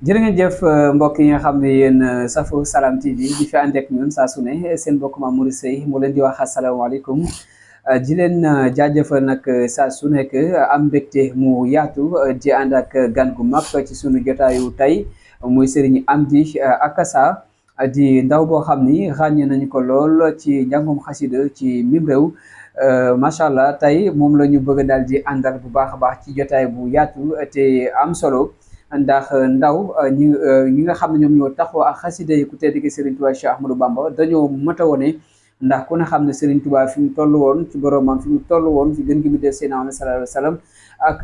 jërë ngeen jëf mbokk yi nga xam ne yéen safo Salam TV di fi ànd ak ñun saa su ne seen mbokk Mamour Seye moo leen di wax asalaamaaleykum di leen jaajëfal nag saa su nekk am mbégte mu yaatu di ànd ak gan gu mag ci sunu jotaayu tey muy Serigne Amdy Akassa di ndaw boo xam ni ràññee nañu ko lool ci njàngum xasida ci mim réew macha allah tey moom la ñu bëgg daal di àndal bu baax a baax ci jotaay bu yaatu te am solo. ndax ndaw ñi nga xam ne ñoom ñoo taxoo ak xasida yi ku tedd ki Serigne Touba Cheikh Ahmadou Bamba dañoo mat a wone ndax ku ne xam ne Serigne Touba fi mu toll woon ci boromam fi mu toll woon fi gën gi mu def Seydina Muhammad sallallahu alayhi wa sallam ak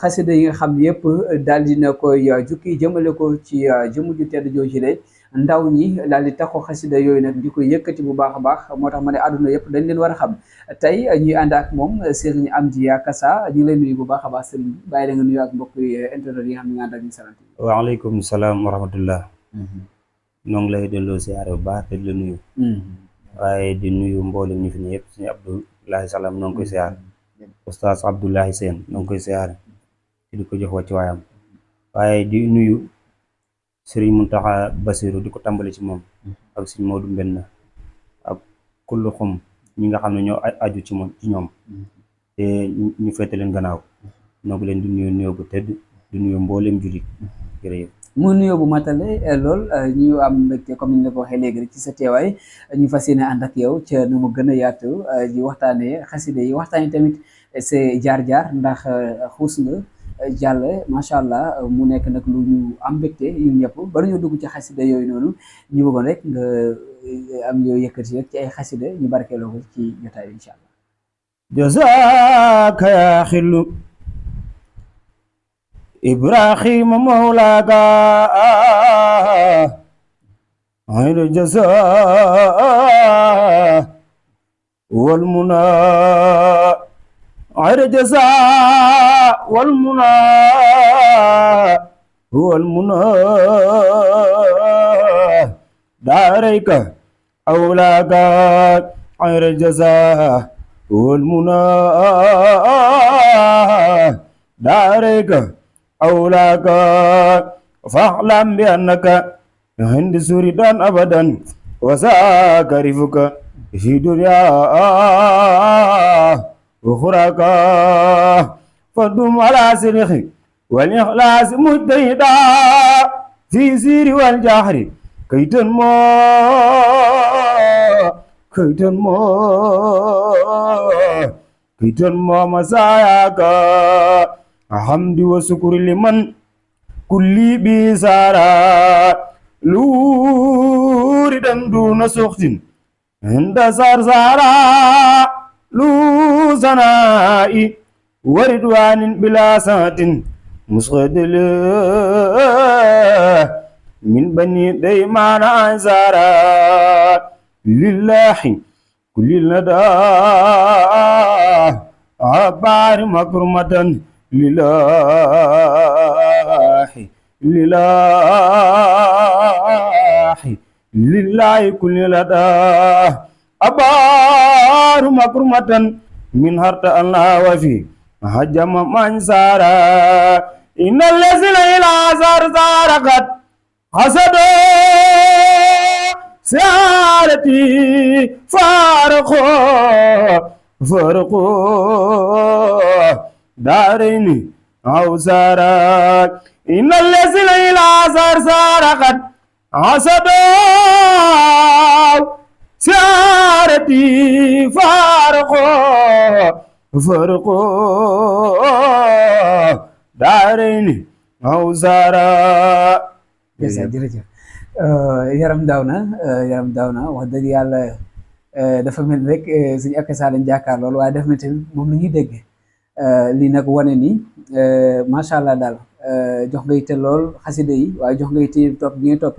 xasida yi nga xam yëpp daal dina koy jukki jëmale ko ci jëmu ju tedd joojule ndaw ñi daal di taxoo xasida yooyu nag di ko yëkkati bu baax a baax moo tax ma ne àdduna yëpp dañ leen war a xam tey ñuy ànd ak moom Serigne Amdy Akassa ñu ngi lay nuyu bu baax a baax Serigne bi bàyyi la nga nuyu ak mbokk internet yi nga xam ne nga ànd ak ñu Salam TV. waaleykum salaam wa rahmatullah. ñoo ngi lay delloo siyaare bu baax te di la nuyu. waaye di nuyu mboolem ñu fi ne yëpp suñu Abdoulaye Salam ñoo ngi koy siyaare. Oustaz Abdoulaye Sène ñoo ngi koy siyaare te di ko jox wàcc waayam. waaye di nuyu Serigne Mountakha Bassirou di ko tàmbali ci moom. ak suñu Modou Mbenn ak kullu xum ñi nga xam ne ñoo aju ci moom ci ñoom. te ñu fete leen gannaaw. ñoo ngi leen di nuyu nuyoo bu tedd di nuyu mboolem jullit jërëjëf. mu nuyoo bu matale lool ñu am mbégte comme ni la ko waxee léegi rek ci sa teewaay ñu fas yéene ànd ak yow ca nu mu gën a yaatu di waxtaanee xaside yi waxtaanee tamit c'est jaar-jaar ndax xuus nga jàll macha allah mu nekk nag lu ñu am mbégte ñun ñëpp bari ñu dugg ci xaside yooyu noonu ñu bëggoon rek nga am yoo yëkkati rek ci ay xaside ñu barkeeloo ko ci jotaay bi incha allah. jazaaka yaa xillu Ibrahima mawlaaka xayra jazaa wal munaa xayra jazaa wal munaa wal munaa daarayka awlaaka xayra jazaa wal munaa daarayka أولاك فاعلم بأنك عند سوريدان أبدا وساك رفك في دنيا أخراك فدم على سرخ والإخلاص مجتهدا في سير والجهر كي تنمو كي تنمو كي تنمو مساياك الحمد والشكر لمن كل بسارة لوردا دون سخط عند زرزارة لو سنائي وردوان بلا سات مسغد من بني ديمان أنزارا لله كل لدى عبار مكرمة لله كل لدى أبار مكرمة من هرت الله وفي هجم من سارا إن الذين إلى زار قد حسدوا سيارتي فارقوا داريني أو سارك إن الذين إلى زار قد حسدوا سيارتي فارقوا داريني أو سارك. jërëjëf yaram daaw na wax dëgg yàlla dafa mel rek suñu Akassa lañ jàkkaar loolu waaye dafa mel tamit moom la ñuy dégg. lii nag wane ni macha allah daal jox nga yitte lool xaside yi waaye jox nga yitte topp bi nga topp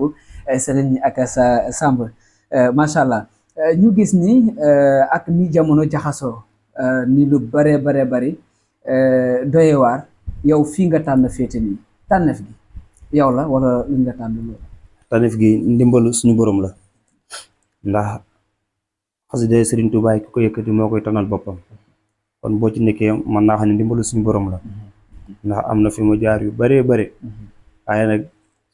Serigne Akassa Samb macha allah ñu gis ni ak ni jamono jaxasoo ni lu bare bari doyewaar yow fii nga tànn féete nii tànnef gi yow la wala li nga tànn loolu. tànnef gi ndimbalu suñu borom la ndax xaside Serigne Touba ki ko yëkkati moo koy tànnal boppam. kon boo ci nekkee mën naa xam ne ndimbalu suñu borom la ndax am na fi mu jaar yu bëree bëri waaye nag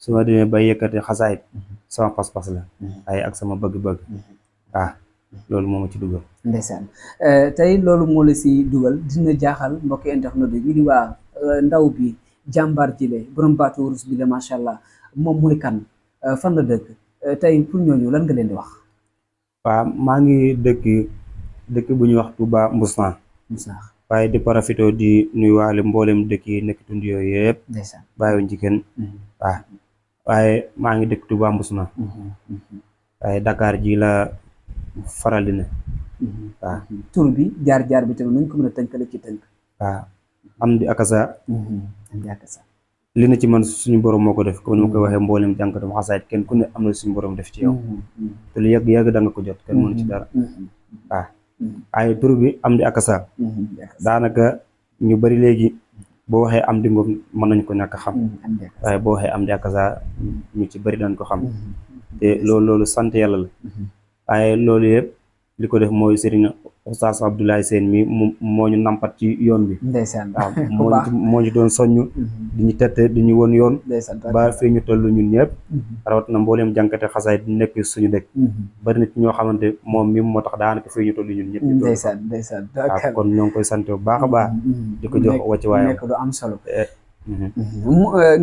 su ma demee bay yëkkati xasaayit sama pas-pas la waaye ak sama bëgg-bëgg waaw loolu moo ma ci dugal. ndeysaan tey loolu moo la si dugal dina jaaxal mbokki internet yi di waa ndaw bi jàmbaar ji le borom baatu wurus bi la macha allah moom mooy kan fan la dëkk tey pour ñooñu lan nga leen di wax. waaw maa ngi dëkk bu ñuy wax Touba Mbousnakh. waaye di profité di nuyuwaale mboolem dëkk yi nekk tund yooyu yëpp. ndeysaan bàyyiwuñ ci kenn. waaw waaye maa ngi dëkk Touba Mbousnakh. waaye Dakar ji la faral di ne. waaw tur bi jaar bi tamit nañ ko mën a tënkale ci tënk. waaw Amdy Akassa. Amdy Akassa. li na ci man suñu borom moo ko def comme ni ma koy waxee mboolem jànkatam xasaayit kenn ku ne am na suñu borom def ci yow. te lu yàgg da nga ko jot kenn mënu ci dara. waaw waaye tur bi Amdy Akassa. daanaka ñu bari léegi boo waxee Amdy Ngom mën nañ ko ñàkk xam. waaye boo waxee Amdy Akassa ñu ci bari dañ ko xam. te loolu sant yàlla la. waaye loolu yëpp li ko def mooy Serigne Oustaz Abdoulaye Sène mi moo ñu nampat ci yoon bi. ndeysaan waaw moo ñu doon soññ. di ñu tette di ñu won yoon. ba fii ñu toll ñun ñëpp. rawatina mbooleem jànkate xasaay di nekk suñu dëkk. bari na ci ñoo xamante moom mi moo tax daanaka fii ñu toll ñun ñëpp. ndeysaan waaw kon ñoo ngi koy sant bu baax a baax. di ko jox wàcc waayam nekk du am solo.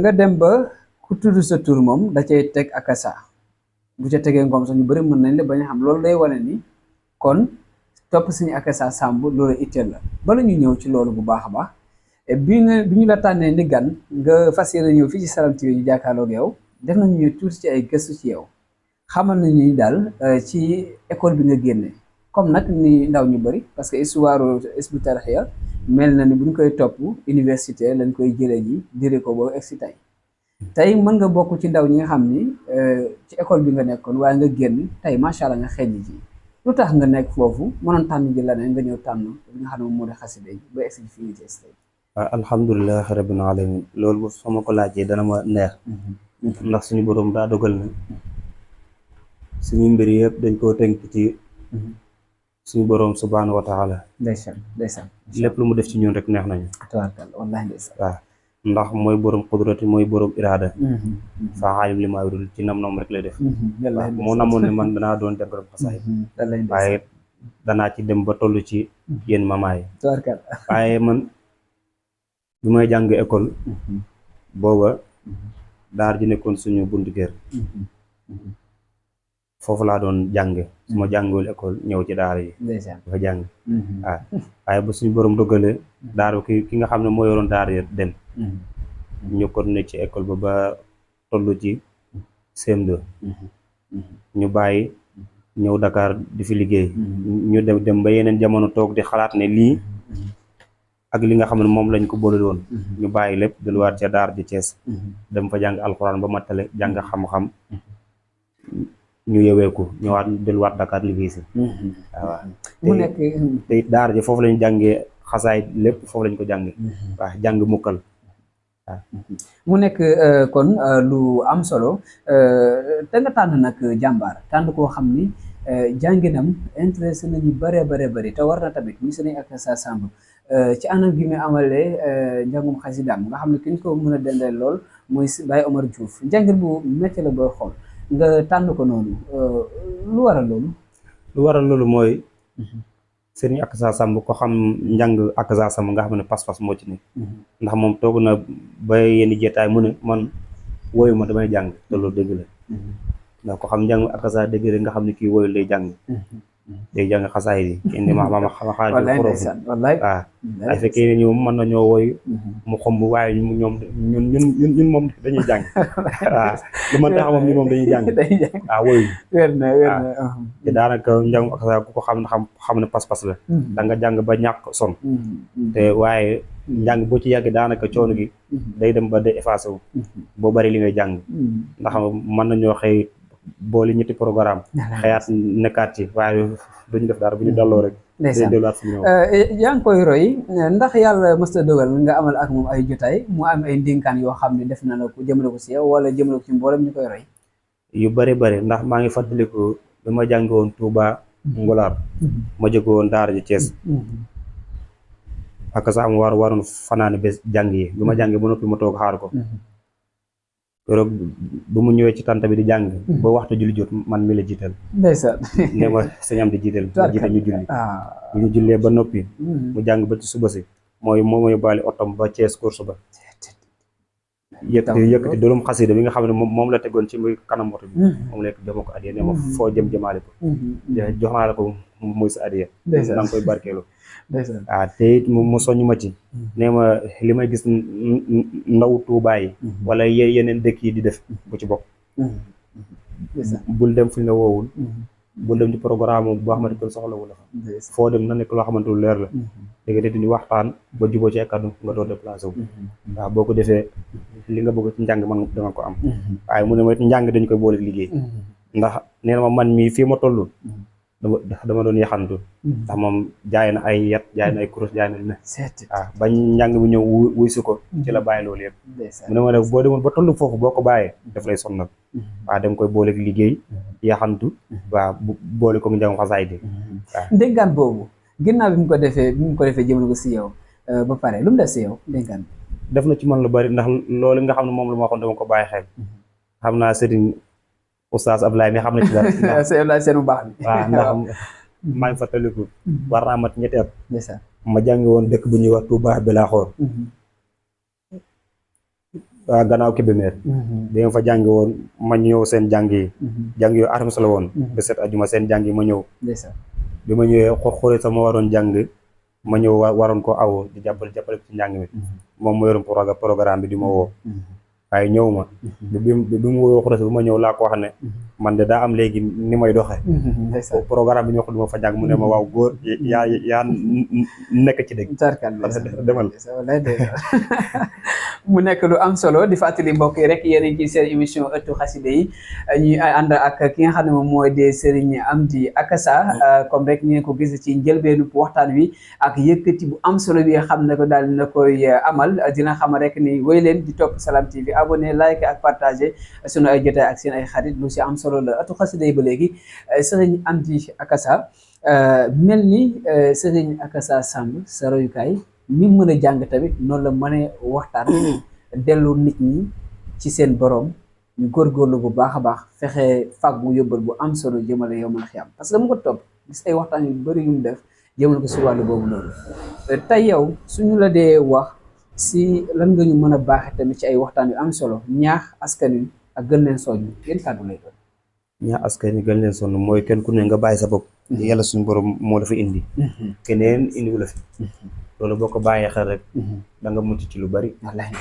nga dem ba ku tudd sa tur moom da cay teg Akassa bu ca tegee Ngom sax ñu bëri mën nañ la bañ a xam loolu day wane ni kon topp suñu Akassa Samb loolu itteel la bala ñu ñëw ci loolu bu baax a baax bi ñu la tànnee ni gan nga fas yéene ñëw fii ci Salam TV ñu jàkkaarloog yow def nañu ñu tuuti ci ay gëstu ci yow xamal nañu ni daal ci école bi nga génne comme nag ni ndaw ñu bëri parce que histoire Hizbut Tarqiyyah mel na ni bu ñu koy topp université lañ koy jëlee ji dire ko ba egsi tey mën nga bokk ci ndaw ñi nga xam ni ci école bi nga nekkoon waaye nga génn tey macha allah nga xeeñ ji lu tax nga nekk foofu mënoon tànn ji leneen nga ñëw tànn li nga xam ne moom moo di xasida yi ba egsi fii ci tey. waaw alhamdulilah rabbil alamin loolu bu sama ko laajee dana ma neex. ndax suñu borom daa dogal na suñu mbir yëpp dañ koo tënk ci suñu borom subhaanahu wa taala. ndeysaan lépp lu mu def ci ñun rek neex nañu. tabaarkalla wallaahi ndeysaan. waaw ndax mooy borom qudrati mooy borom iraada. fa'aalun limaa yuriid ci nam rek lay def. waaw moo namoon ne man danaa doon jàngal xasaayid waaye danaa ci dem ba toll ci yéen mamaay. waaye man bi may jàng école. booba daar ji nekkoon suñu buntu kër. foofu laa doon jànge su ma jàngul école ñëw ci daara yi dafa jàng waaw waaye ba suñu borom doggalee daara ki nga xam ne moo yoroon daara yi dem ñu ko ne ci école ba toll ci CM2 ñu bàyyi ñëw Dakar di fi liggéey ñu dem ba yeneen jamono toog di xalaat ne lii ak li nga xam ne moom lañ ko boole woon ñu bàyyi lépp delluwaat ca daara ji Thiès dem fa jàng alxuraan ba matale jàng xam-xam ñu yeweeku ñëwaat delluwaat Dakar liggéey si waaw mu nekk te daara ji foofu lañu jàngee xasaay lépp foofu lañ ko jànge waaw jàng mukkal waaw mu nekk kon lu am solo te nga tànn nag jàmbaar tànn koo xam ni jànginam intéressé nañu bare bari te war na tamit muy Serigne Akassa Samb ci anam gi muy amalee njàngum xasidaam nga xam ne ki ñu ko mën a dendeel lool mooy Baye Omar Diouf njàngin bu métti la booy xool nga tànn ko noonu lu waral loolu mooy Serigne Akassa Samb ko xam njàng Akassa Samb nga xam ne pas-pas moo ci nekk ndax moom toog na ba yenn jeetaay mu ne man wooyu ma damay jàng te loolu dëgg la ndax ko xam njàng Akassa dëgg rek nga xam ne kii wooyu lay jàng day jàng xasaay yi indi ma xaaj xorof waaw ay fekkee ñoom mën nañoo woy mu xomb waaye ñun moom dañuy jàng waaw lu mën tax moom ñun moom dañuy jàng waaw woyu wér na te daanaka njàngum Akassa ku ko xam ne pas-pas la da nga jàng ba ñàkk son te waaye njàng boo ci yàgg daanaka coono gi day dem ba day effacé wu boo bari li ngay jàng ndax mën nañoo xëy boole ñetti programme xëyaat nekkaat ci waaye duñu def dara bu ñu dalloo rek yaa ngi koy roy ndax yàlla mës na dogal nga amal ak moom ay jotaay mu am ay ndénkaan yoo xam ne def na la ko jëmale ko si yow wala jëmale ko ci mboolem ñu koy roy yu bari ndax maa ngi fàttaliku bi ma jàngi woon Touba Ngulaar ma jóge woon daara ji Thiès Akassa am waroon fanaane bés jàng yi bi ma jàngee ba noppi ma toog xaar ko keroog bu mu ñëwee ci tànt bi di jàng ba waxtu julli jot man mi la jiital ndeysaan ne ma sëñ am di jiital ma jiital ñu julli bu ñu jullee ba noppi mu jàng ba ci suba si mooy moo ma yóbbaale otom ba Thiès course ba yëkkati doorum xasida bi nga xam ne moom la tegoon ci muy kanam moto bi moom la dama ko addiya ne ma foo jëm jëmaale ko jox naa la ko muy sa addiya da nga koy barkeelu waaw te it mu soññ ma ci nee ma li may gis ndaw Tuubaa yi wala yeneen dëkk yi di def bu ci bokk bul dem fu ñu la woowul bul dem ci programme boo xamante ne soxlawul la fa foo dem na nekk loo xamante lu leer la léegi te di waxtaan ba juboo ci ay kàddu nga doon déplacé wu waaw boo ko defee li nga bëgg ci njàng man danga ko am waaye mu ne ma njàng dañu koy boole liggéey ndax nee na ma man mii fii ma toll dama doon yaxantu ndax moom jaay na ay yat jaay na ay kurus jaay na ne waaw bañ njàng bi ñëw wuy si ko ci la bàyyi loolu yëpp mu ne ma ne boo demoon ba toll foofu boo ko bàyyee daf lay sonnal waaw da nga koy boole liggéey yaxantu waaw boole ko njàng xasaay di waaw ndénkaan boobu ginnaaw bi mu ko defee jëmale ko si yow ba pare lu mu def si yow ndénkaan def na ci man lu bari ndax loolu nga xam ne moom la ma waxoon dama ko bàyyi xel xam naa sëriñ Oustaz Ablaye mi xam na ci dara sëriñ Ablaye seen bu baax bi waaw ndax maa ngi fàttaliku war naa mat ñetti at ma jàngi woon dëkk bu ñuy wax Touba Belaaxoor waaw gannaaw Kébémer bi nga fa jàngi woon ma ñëw seen jàng yi jàng yooyu armsa la woon ba set ajuma seen jàng yi ma ñëw bi ma ñëwee xore sama waroon jàng ma ñëw waroon ko aw di jàppale ci njàng mi moom ma yoroon programme bi di ma woo waaye ñëw ma bi mu woo xurasi bu ma ñëw laa ko wax ne man de daa am léegi ni may doxe programme bi ñu wax du ma fa jàng mu ne ma waaw góor yaa nekk ci dëgg demal mu nekk lu am solo di fàttali mbokk yi rek yéen a ngi ci seen émission ëttu xasida yi ñuy ànd ak ki nga xam ne moom mooy de Serigne Amdy Akassa comme rek ngeen ko gis ci njëlbeenu waxtaan wi ak yëkkati bu am solo bi nga xam ne ko daal dina koy amal dina xam rek ni wéy leen di topp Salam TV abonné like ak partagé sunu ay jotaay ak seen ay xarit lu si am solo la ëttu xasida yi ba léegi Serigne Amdy Akassa mel ni Serigne Akassa Samb sa royukaay ni mën a jàng tamit noonu la mënee waxtaan dellu nit ñi ci seen borom ñu góorgóorlu bu baax a baax fexe fàggu yóbbal bu am solo jëmale yow mën a xiyam parce que dama ko topp gis ay waxtaan yu bëri yu mu def jëmale ko si wàllu boobu loolu tey yow suñu la dee wax si lan nga ñu mën a baaxe tamit ci ay waxtaan yu am solo ñaax askan wi ak gën leen soññ yéen kàddu lay doon ñaax askan wi gën leen sonn mooy kenn ku ne nga bàyyi sa bopp yàlla suñu borom moo la fi indi keneen indiwu la fi loolu boo ko bàyyee xel rek da nga mucc ci lu bari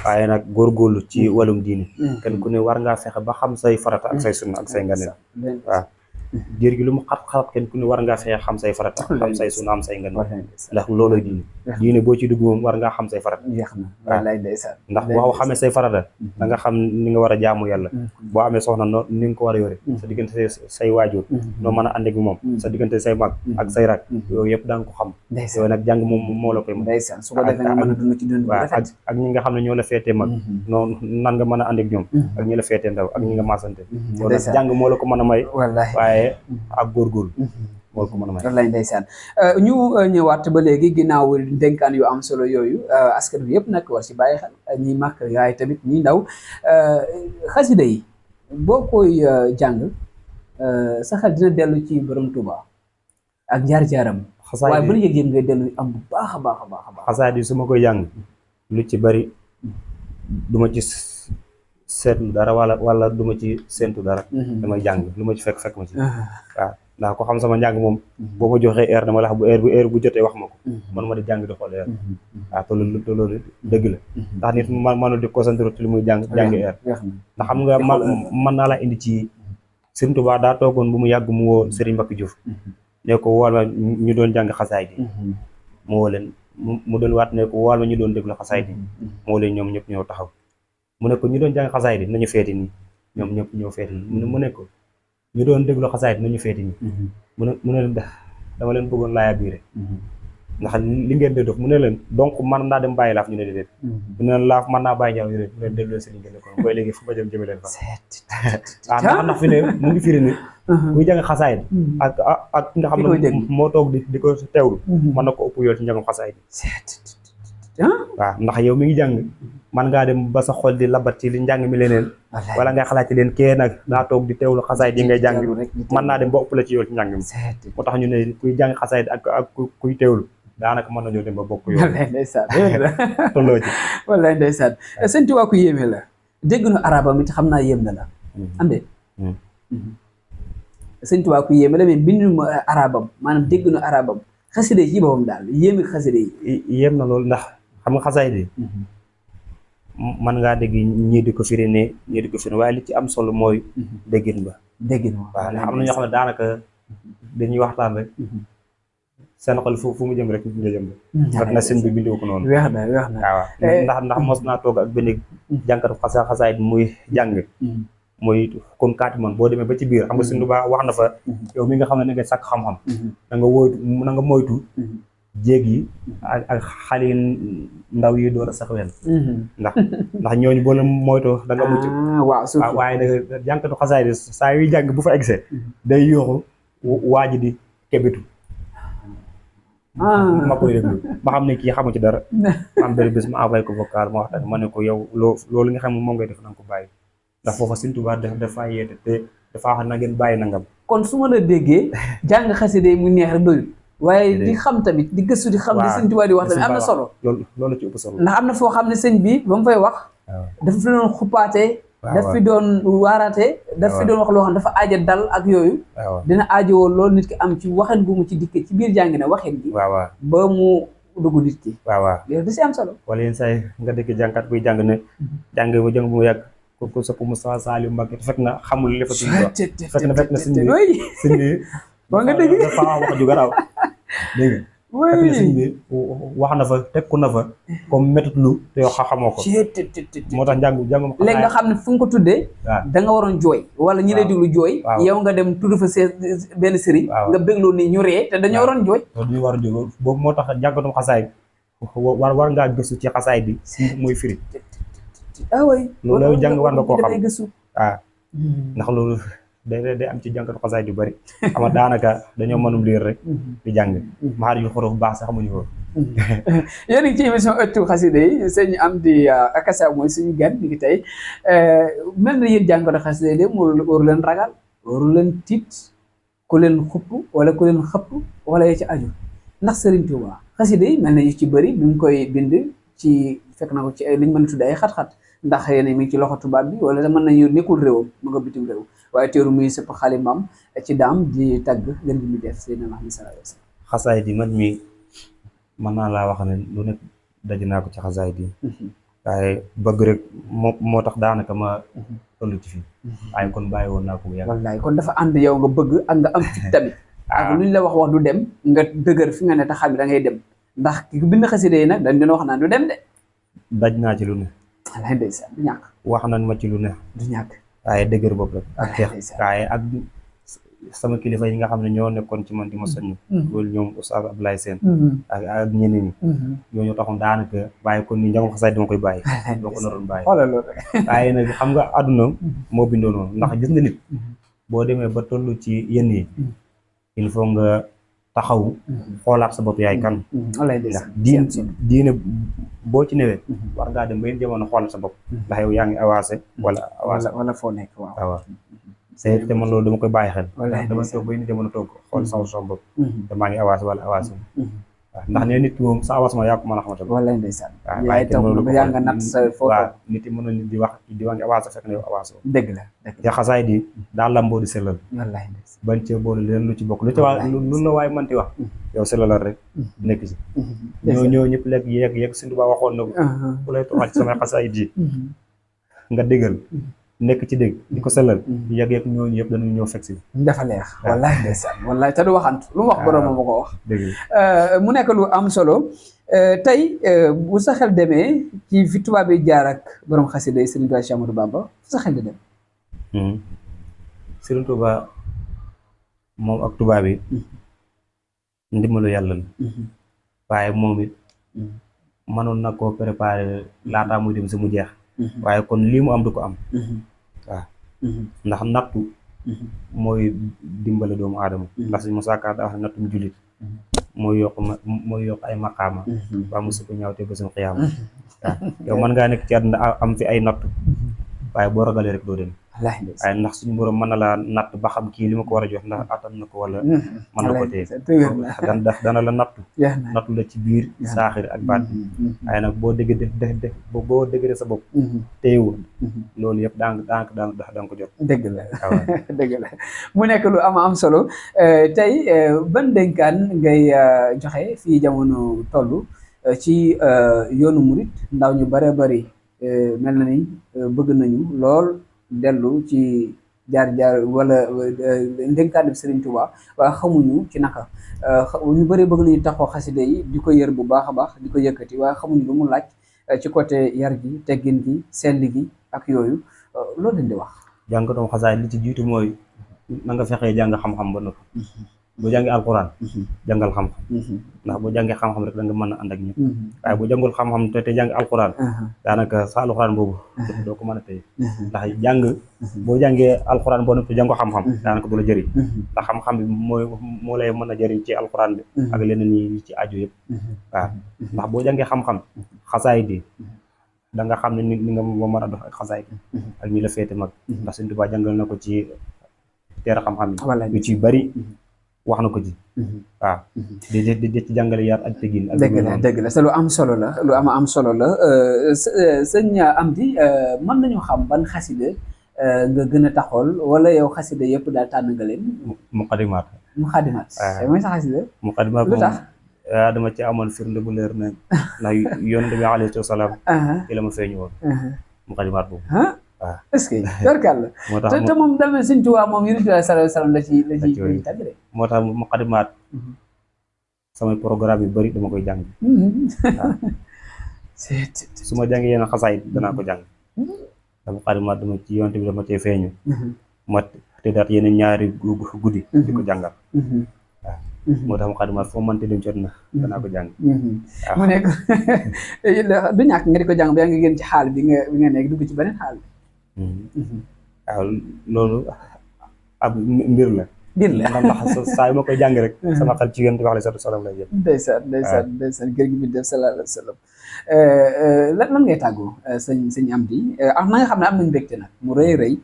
waaye nag góorgóorlu ci wàllum diine kenn ku ne war ngaa fexe ba xam say farata ak say sunna ak say nganeel waaw diir gi lu mu xat-xat kenn ku ne war ngaa fexe xam say farata xam say sunna am say nganeel ndax looloy diine boo ci dugg moom war ngaa xam say farata ndax boo xamee say farata da nga xam ni nga war a jaamu yàlla boo amee soxna noo ni nga ko war a yore sa diggante say waajur noo mën a ànd ak moom sa diggante say mag ak say rak yooyu yëpp da nga ko xam yooyu nag jàng moom moo la koy mën su ko defee nga mën a dund ci dund waaw ak ñi nga xam ne ñoo la feetee mag noonu nan nga mën a ànd ak ñoom ak ñi la feetee ndaw ak ñi nga maasante loolu nag jàng moo la ko mën a may waaye ak góorgóorlu moo la ko mën a may wallaay ndeysaan ñu ñëwaat ba léegi ginnaaw dénkaan yu am solo yooyu askan bi yëpp nag war ci bàyyi xel ñi mag yaay tamit ñi ndaw xasida yi boo koy jàng sa xel dina dellu ci borom Touba ak jaar-jaaram waaye ba yëg-yëg ngay dellu am bu baax a baax a baax a baax xasaayid yi su ma koy jàng lu ci bari duma ci seetlu dara wala duma ci séentu dara damay jàng lu ma ci fekk ma ci waaw ndax ko xam sama njàng moom boo ma joxee heure dama la wax bu heure bu jotee wax ma ko man ma di jàng di xool heure waaw te loolu dëgg la ndax nit manul di concentré ci li muy jàng heure ndax xam nga man naa laa indi ci Sëriñ Tuubaa daa toogoon bu mu yàgg mu woo Serigne Mbacké Diouf ne ko wool ma ñu doon jàng xasaayid yi mu woo leen mu doon waat ne ko wool ma ñu doon déglu xasaayid yi mu woo leen ñoom ñëpp ñoo taxaw mu ne ko ñu doon jàng xasaayid yi nañu feeti nii ñoom ñëpp ñoo feeti nii mu ne ko ñu doon déglu xasaayid nañu feeti nii mu ne leen dama leen bëggoon laaya biire ndax li ngeen di dox mu ne leen donc man naa dem bàyyi laaf ñu ne déedéet mu ne leen laaf mën naa bàyyi ñaaw ñu ne mu leen déglu seen ngeen ko koy léegi fu ma jëm jëme leen fa ndax fi ne mu ngi firi ni kuy jàng xasaayid ak nga xam ne moo toog di ko teewlu mën na ko ëpp yool ci njàngum xasaayid waaw ndax yow mi ngi jàng man ngaa dem ba sa xol di labat ci li njàng mi leneen wala ngay xalaat ci leen kee nag daa toog di teewlu xasaay di ngay jàng mën naa dem ba ëpp la ci yow ci njàng mi moo tax ñu ne kuy jàng xasaay ak kuy teewlu daanaka mën nañoo dem ba bokk yow wallaay ndeysaan tolloo ci wallaay ndeysaan sëñ Tuubaa ku yéeme la dégg na arabam it xam naa yéem na la am de sëñ Tuubaa ku yéeme la mais bindu arabam maanaam dégg na arabam xaside yi boppam daal yéeme xaside yi yéem na loolu ndax xam nga xasaay di man ngaa dégg ñii di ko firi ne ñii di ko firi waaye li ci am solo mooy déggin ba déggin waaw ndax am na ñoo xam ne daanaka dañuy waxtaan rek seen xol fu mu jëm rek nga jëm rek na sëñ bi bindoo ko noonu weex na waaw ndax mos naa toog ak benn jànkatu xasaay bi muy jàng mooy comme kaati man boo demee ba ci biir xam nga sëñ Tuubaa wax na fa yow mi nga xam ne nga sàkk xam-xam na nga moytu jéeg yi ak xale yi ndaw yi door a sax wel ndax ñooñu boo leen moytoo da nga mucc waaw waaye da jànkatu xasaay bi saa yuy jàng bu fa egsee day yooxu waa ji di kebitu ma koy déglu ma xam ne kii xamu ci dara ma am benn bés ma envoyé ko vocal ma waxtaan ma ne ko yow loolu nga xam ne moom ngay def na nga ko bàyyi ndax foofa Sëñ Tuubaa dafa yeete te dafa wax na ngeen bàyyi nangam kon su ma la déggee jàng xasida yi mu neex rek doyul waaye di xam tamit di gëstu di xam di Sëñ Tuubaa di wax tamit am na solo loolu ci ëpp solo ndax am na foo xam ne sëñ bi ba mu fay wax dafa fi doon xuppaatee daf fi doon waaraate daf fi doon wax loo xam dafa aaja dal ak yooyu dina aajowoo loolu nit ki am ci waxin bu mu ci dikkee ci biir jàng na waxin gi ba mu dugg nit ki loolu da si am solo wala yenn saa yi nga dégg jànkat buy jàng ne jàng bu mu yàgg ko sopp Moustapha Saliou Mbacké fekk na xamul li fa suñu fekk na sëñ bi ba nga dégg dafa wax ju garaaw dégg nga fekk na sëñ bi wax na fa tekku na fa comme méthode lu te yow xamoo ko moo tax jàngum léegi nga xam ne fu nga ko tuddee da nga waroon jooy wala ñi lay déglu jooy yow nga dem tudd fa benn sëriñ nga bégloo ni ñu ree te dañoo waroon jooy dañu war a jooy boobu moo tax jàngatum xasaay war ngaa gëstu ci xasaay bi si mooy firi loolu jàng war nga koo xam waaw ndax loolu day am ci jàngatu xasaay yu bari xam nga daanaka dañoo mënum liir rek di jàng maar yu xorof baax sax xamuñu ko yéen a ngi ci émission ëttu xasida yi sëñ Amdy Akassa mooy suñu gan ñu ngi tey mel na yéen jàngatu xasida yi de waru leen ragal waru leen tiit ku leen xupp wala ku leen xëpp wala ya ci aju ndax Serigne Touba xasida yi mel na yu ci bëri bi mu koy bind ci fekk na ko ci liñ mën a tudd ay xat-xat ndax yéen mi ngi ci loxo tubaab bi wala mën nañu nekkul réewam mu nga bitim réew waaye teeru muy sëpp xalimam ci daam di tagg gën gi mu def Seydina Muhammad sallallahu alayhi wa sallam xasaay di man mi mën naa laa wax ne lu nekk daj naa ko ci xasaay di waaye bëgg rek moo tax daanaka ma toll ci fii waaye kon bàyyi woon naa ko bu yàgg wallaay kon dafa ànd yow nga bëgg ak nga am fit tamit ak lu ñu la wax du dem nga dëgër fi nga ne taxaw bi da ngay dem ndax ki bind xasida yi nag dañ dina wax naan du dem de daj naa ci lu ne wallaay ndeysaan du ñàkk wax nañ ma ci lu ne du ñàkk waaye dëgër bopp rek ak xeex waaye ak sama kilifa yi nga xam ne ñoo nekkoon ci man di ma soññ loolu ñoom Oustaz Abdoulaye Sène ak ñeneen ñi ñooñu taxoon daanaka bàyyi kon ni njàngum xasaay dama koy bàyyi doo ko naroon bàyyi waaye nag xam nga àdduna moo bindoo noonu ndax gis nga nit boo demee ba toll ci yenn yi il faut nga taxaw xoolaat sa bopp yaay kan ndax diine boo ci newee war ngaa dem ba yéen jamono xoolaat sa bopp ndax yow yaa ngi avancé wala foo nekk waaw te man loolu dama koy bàyyi xel dama toog ba yéen jamono toog xool sama bopp te maa ngi avancé wala avancé waaw ndax ne nit ki moom sa avancement yaa ko mën a xamante wallaay ndeysaan yaay toog yaa nga natt sa foo waaw nit yi mën na nit di wax ngi avancé fekk na yow avancé dëgg la te xasaay di daa lamboo di sellal wallaay ndeysaan bañ cee boole leen lu ci bokk lu ci waa lu la waaye manti wax yow sellalal rek nekk ci ñoo ñëpp lekk yeeg Sëñ Tuubaa waxoon na ko bu lay toxal ci samay xasaay yi nga déggal nekk ci dégg di ko sellal yegg ñooñu yëpp dañu ñëw fekk si dafa leex wallaay ndeysaan wallaay te du waxantu lu mu wax borom ma ko wax dégg mu nekk lu am solo tey bu sa xel demee ci fi tubaab bi jaar ak borom xasida yi Serigne Touba Cheikh Ahmadou Bamba fu sa xel di dem Serigne Touba moom ak tubaab yi ndimbalu yàlla la waaye moom it mënoon na koo préparé laataa muy dem si mu jeex waaye kon lii mu am du ko am waaw ndax nattu mooy dimbale doomu aadama ndax suñ Musaa Ka daa wax ne nattum jullit mooy yokk ay maqaama waa mu suppi ñaaw te bésum xiyaama waaw yow mën ngaa nekk ci àdduna am fi ay natt waaye boo ragalee rek doo dem waaye ndax suñu borom mën na laa natt ba xam kii li ma ko war a jox ndax attan na ko wala mën na ko téye dana la nattu la ci biir saaxir ak baat bi waaye nag boo dégg def boo dégg sa bopp téyewoon loolu yëpp danga ko jot dëgg la dëgg la mu nekk lu am solo tey ban dénkaan ngay joxe fii jamono toll ci yoonu murit ndaw ñu bare bari mel na ni bëgg nañu lool dellu ci jaar wala ndénkaan bi Serigne Touba waaye xamuñu ci naka ñu bëri bëgg nañu taxoo xasida yi di ko yër bu baax a baax di ko yëkkati waaye xamuñu lu mu laaj ci côté yar gi teggin gi selli gi ak yooyu loolu lañ di wax. jàngatoom xasaay li ci jiitu mooy na nga fexee jàng xam-xam ba noppi boo jàngee alxuraan jàngal xam-xam ndax boo jàngee xam-xam rek da nga mën a ànd ak ñëpp waaye boo jàngul xam-xam te jàng alxuraan daanaka sa alxuraan boobu doo ko mën a téye ndax boo jàngee alxuraan boo noppi jàngoo xam-xam daanaka du la jëriñ ndax xam-xam bi moo lay mën a jëriñ ci alxuraan bi ak leneen yi ci aju yëpp waaw ndax boo jàngee xam-xam xasaay di da nga xam ne ni nga moo mën a dox ak xasaay ak ñi la féete mag ndax Sëñ Tuubaa jàngal na ko ci teer xam-xam yi yu ci bari wax na ko ci waaw di ci jàngale yar ak tegin ak dëgg la te lu am solo la lu am solo la sëñ Amdy mën nañu xam ban xasida nga gën a taxool wala yow xasida yëpp daal tànn nga leen muqaddimaat mooy sa xasida muqaddimaat lu tax dama ci amoon firnde bu leer ne ndax yonent bi alayhi salaam ci la ma feeñu woon muqaddimaat boobu waaw est-ce que barkàlla moo tax te moom dama Sëñ Tuubaa moom yonent bi sallallahu alayhi wasallam la ci tàgg de moo tax muqaddimaat samay programme yu bari dama koy jàng waaw su ma jàngee yenn xasaay danaa ko jàng da muqaddimaat dama ci yonent bi dama cee feeñu ma tëddaat yeneen ñaari guddi di ko jàngal waaw moo tax muqaddimaat foo mënti dem jot na danaa ko jàng mu nekk du ñàkk nga di ko jàng ba yaa ngi génn ci xaal bi nga nekk dugg ci beneen xaal waaw loolu ab mbir la ndax saa yu ma koy jàng rek sama xel ci yonent bi alayhi salaam lay jëm ndeysaan kër gi bi def sallallahu alayhi wa sallam lan ngay tàggoo sëñ Amdy na nga xam ne am nañ mbégte nag mu rëy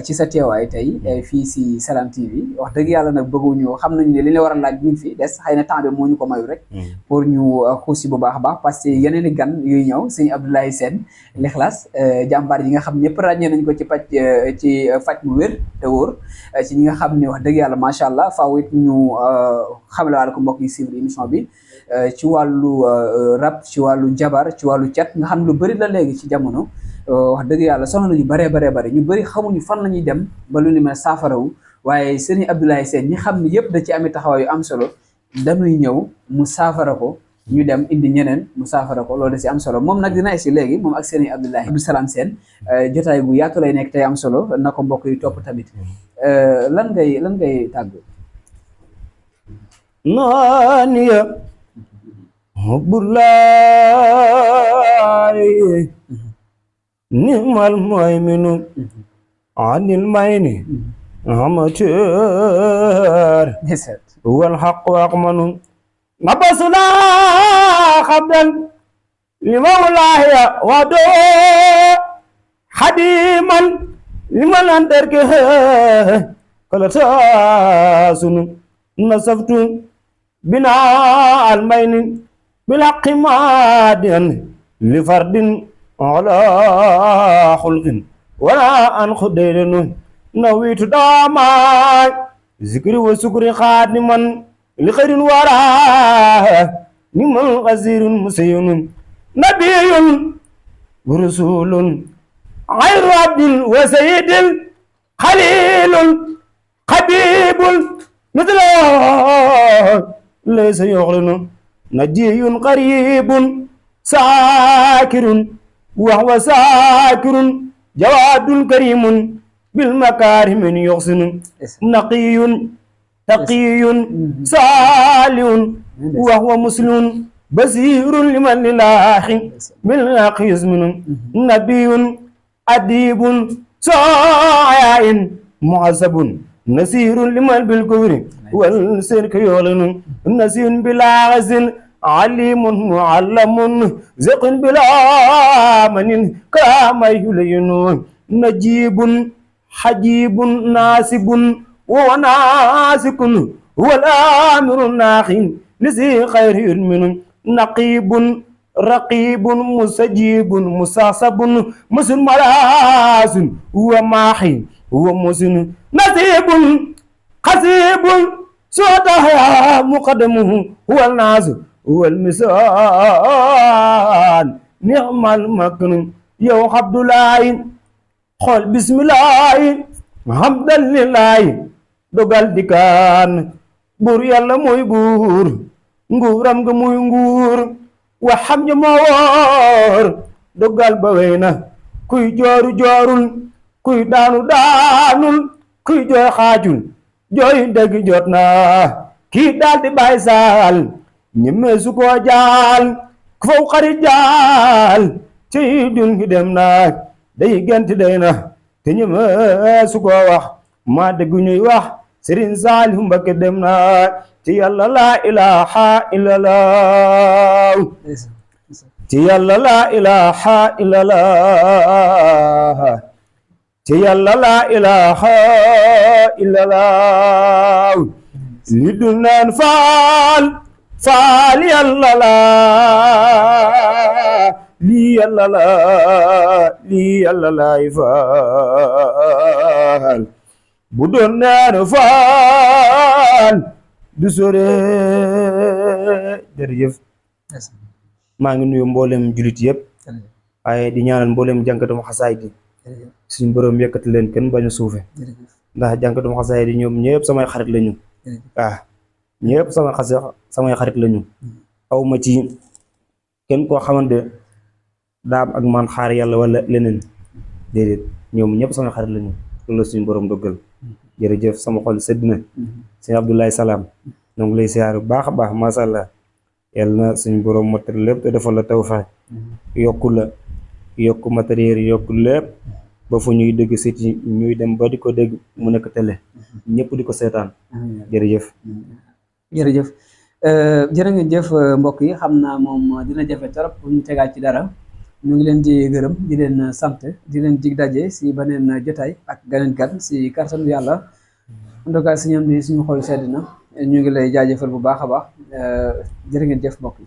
ci sa teewaay tey fii si Salam TV wax dëgg yàlla nag bëgguñu xam nañu ne li ñu war a laaj ñu ngi fi des xëy na temps bi moo ñu ko mayu rek pour ñu xuusi bu baax a baax parce que yeneen i gan yuy ñëw sëñ Abdoulaye Sène l'Ikhlas jàmbaar yi nga xam ñëpp ràññee nañ ko ci faj mu wér te wóor ci ñi nga xam ne wax dëgg yàlla macha allah faaw it ñu xamle waale ko mbokk yi suivre émission bi ci wàllu rab ci wàllu jabar ci wàllu cat nga xam ne lu bëri la léegi ci jamono wax dëgg yàlla soxna nañu bare ñu bëri xamuñu fan la ñuy dem ba lu ni mel saafarawu waaye sëñ Abdoulaye Sène ñi xam ne yëpp da ci amee taxawaay yu am solo dañuy ñëw mu saafara ko ñu dem indi ñeneen mu saafara ko loolu da si am solo moom nag dina si léegi moom ak sëñ Abdou Salam Sène jotaay bu yaatu lay nekk tey am solo na ko mbokk yi topp tamit lan ngay tàggu naaniya hubbulaay nimal mu'minu anil mayni amateur wal haqqu aqmanu nabasuna xabdan li mawlaaya wado xadiman li ma lan derke kala taasunu nasaftu bina almayni bilhaqqi maadiyan li fardin ala xulqin wala an xudayrinu nawitu daamaay zikri wa sukri xaadiman li xayrin wara nimal xasirun musayinun nabiyun wa rasulun xayru abdin wa sayidin xalilun xabibun مثل ليس يغلن نجي قريب ساكر وهو ساكر جواد كريم بالمكارم يحسن نقي تقي صالح وهو مسلم بصير لمن لله بالحق يزمن نبي أديب صايع معذب نسير لمن بالكفر والسرك يعلن نسير بلا غزل عليم معلم زق بلا من كما يلين نجيب حجيب ناسب وناسك هو الآمر الناخي لذي خير من نقيب رقيب مسجيب مساسب مسن ملاس هو ماحي هو مسن نسيب خسيب سوتها مقدمه هو الناس هو المسان نعم المكن يا عبد الله خول بسم الله حمدا لله dogal dikaan buur yàlla mooy buur nguuram nga muy nguur waxam ña moo woor dogal ba wey na kuy jooru joorul kuy daanu daanul kuy jooy xaajul jooy dëgg jot na kii daal di bàyyi saal ñemee su koo jaal ku faw xarit jaal ci dun gi dem na day gent day na te ñemee su koo wax maa dëgg ñuy wax Sëriñ Saalihu Mbakke dem na ci yàlla laa ilaha illallah ci yàlla laa ilaha illallah ci yàlla laa ilaha illallah li dul naan faal faal yàlla laa lii yàlla laa lii yàlla laay faal bu doon naan faal du sore jërëjëf maa ngi nuyu mboolem julit yëpp waaye di ñaanal mboolem jànkatum xasaay di suñu borom yëkkati leen kenn bañ a suufe ndax jànkatum xasaay di ñoom ñëpp samay xarit lañu ñëpp samay xarit lañu aw ma ci kenn koo xamante daa am ak man xaar yàlla wala leneen déedéet ñoom ñëpp samay xarit lañu loolu suñu borom doggal jërëjëf sama xol sedd na sëñ Abdoulaye Salam ñoo ngi lay siyaar bu baax a baax macha allah yàlla na suñu borom motal lépp te defal la tawfeex yokku la yokku matériel yokku lépp ba fu ñuy dégg site yi ñuy dem ba di ko dégg mu nekk télé ñëpp di ko seetaan jërëjëf jërëjëf jërë ngeen jëf mbokk yi xam naa moom dina jafe trop bu ñu tegaat ci dara ñu ngi leen di gërëm di leen sant di leen dig daje si beneen jotaay ak ganeen gan si kàttanu yàlla en tout cas si ñoom bi suñu xol sedd na ñu ngi lay jaajëfal bu baax a baax jërë ngeen jëf mbokk yi